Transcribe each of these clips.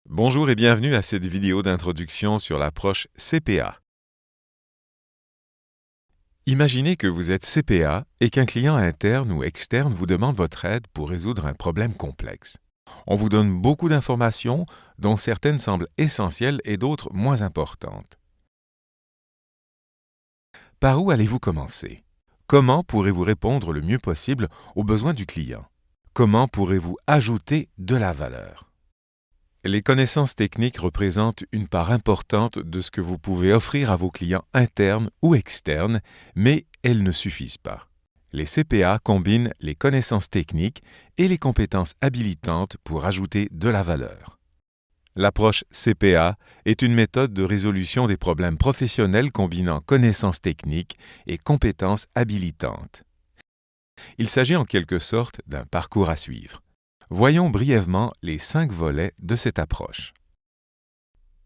Bonjour et bienvenue à cette vidéo d'introduction sur l'approche CPA. Imaginez que vous êtes CPA et qu'un client interne ou externe vous demande votre aide pour résoudre un problème complexe. On vous donne beaucoup d'informations, dont certaines semblent essentielles et d'autres moins importantes. Par où allez-vous commencer? Comment pourrez-vous répondre le mieux possible aux besoins du client? Comment pourrez-vous ajouter de la valeur? Les connaissances techniques représentent une part importante de ce que vous pouvez offrir à vos clients internes ou externes, mais elles ne suffisent pas. Les CPA combinent les connaissances techniques et les compétences habilitantes pour ajouter de la valeur. L'approche CPA est une méthode de résolution des problèmes professionnels combinant connaissances techniques et compétences habilitantes. Il s'agit en quelque sorte d'un parcours à suivre. Voyons brièvement les 5 volets de cette approche.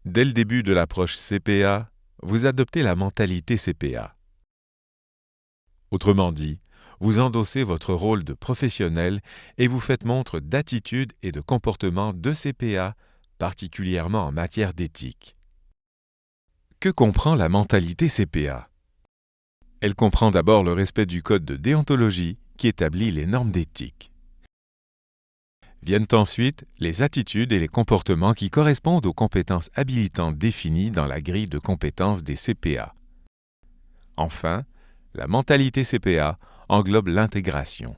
Dès le début de l'approche CPA, vous adoptez la mentalité CPA. Autrement dit, vous endossez votre rôle de professionnel et vous faites montre d'attitude et de comportement de CPA, particulièrement en matière d'éthique. Que comprend la mentalité CPA? Elle comprend d'abord le respect du code de déontologie qui établit les normes d'éthique. Viennent ensuite les attitudes et les comportements qui correspondent aux compétences habilitantes définies dans la grille de compétences des CPA. Enfin, la mentalité CPA englobe l'intégration.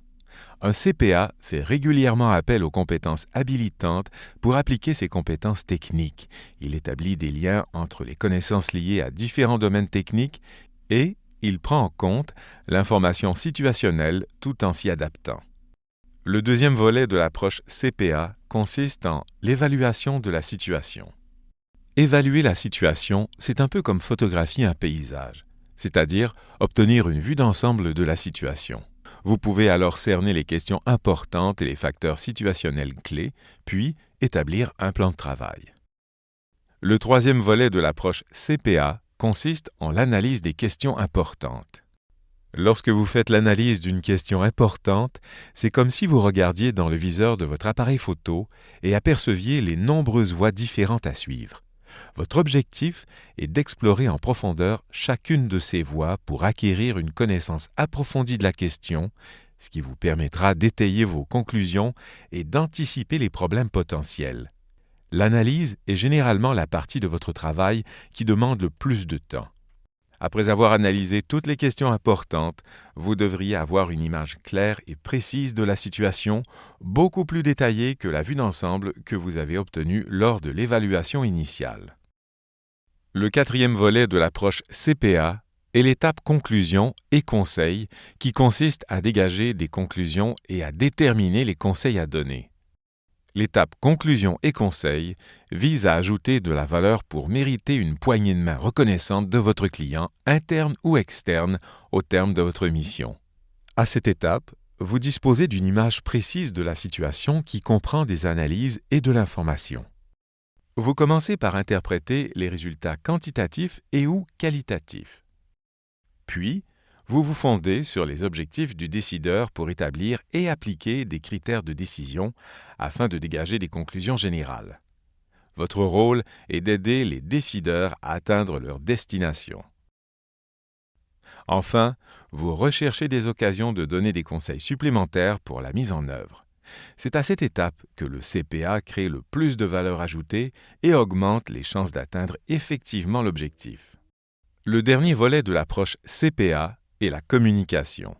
Un CPA fait régulièrement appel aux compétences habilitantes pour appliquer ses compétences techniques. Il établit des liens entre les connaissances liées à différents domaines techniques et il prend en compte l'information situationnelle tout en s'y adaptant. Le deuxième volet de l'approche CPA consiste en l'évaluation de la situation. Évaluer la situation, c'est un peu comme photographier un paysage, c'est-à-dire obtenir une vue d'ensemble de la situation. Vous pouvez alors cerner les questions importantes et les facteurs situationnels clés, puis établir un plan de travail. Le troisième volet de l'approche CPA consiste en l'analyse des questions importantes. Lorsque vous faites l'analyse d'une question importante, c'est comme si vous regardiez dans le viseur de votre appareil photo et aperceviez les nombreuses voies différentes à suivre. Votre objectif est d'explorer en profondeur chacune de ces voies pour acquérir une connaissance approfondie de la question, ce qui vous permettra d'étayer vos conclusions et d'anticiper les problèmes potentiels. L'analyse est généralement la partie de votre travail qui demande le plus de temps. Après avoir analysé toutes les questions importantes, vous devriez avoir une image claire et précise de la situation, beaucoup plus détaillée que la vue d'ensemble que vous avez obtenue lors de l'évaluation initiale. Le quatrième volet de l'approche CPA est l'étape conclusion et conseil, qui consiste à dégager des conclusions et à déterminer les conseils à donner. L'étape conclusion et conseil vise à ajouter de la valeur pour mériter une poignée de main reconnaissante de votre client, interne ou externe, au terme de votre mission. À cette étape, vous disposez d'une image précise de la situation qui comprend des analyses et de l'information. Vous commencez par interpréter les résultats quantitatifs et ou qualitatifs. Puis, vous vous fondez sur les objectifs du décideur pour établir et appliquer des critères de décision afin de dégager des conclusions générales. Votre rôle est d'aider les décideurs à atteindre leur destination. Enfin, vous recherchez des occasions de donner des conseils supplémentaires pour la mise en œuvre. C'est à cette étape que le CPA crée le plus de valeur ajoutée et augmente les chances d'atteindre effectivement l'objectif. Le dernier volet de l'approche CPA et la communication.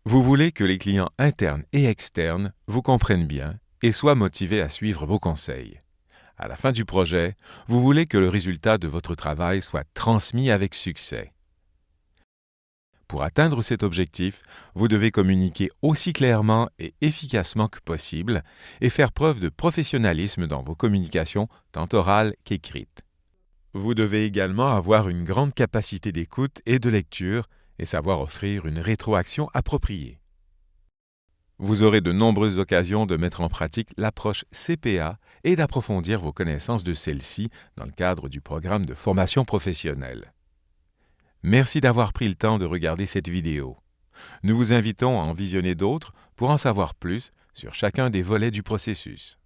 Vous voulez que les clients internes et externes vous comprennent bien et soient motivés à suivre vos conseils. À la fin du projet, vous voulez que le résultat de votre travail soit transmis avec succès. Pour atteindre cet objectif, vous devez communiquer aussi clairement et efficacement que possible et faire preuve de professionnalisme dans vos communications, tant orales qu'écrites. Vous devez également avoir une grande capacité d'écoute et de lecture et savoir offrir une rétroaction appropriée. Vous aurez de nombreuses occasions de mettre en pratique l'approche CPA et d'approfondir vos connaissances de celle-ci dans le cadre du programme de formation professionnelle. Merci d'avoir pris le temps de regarder cette vidéo. Nous vous invitons à en visionner d'autres pour en savoir plus sur chacun des volets du processus.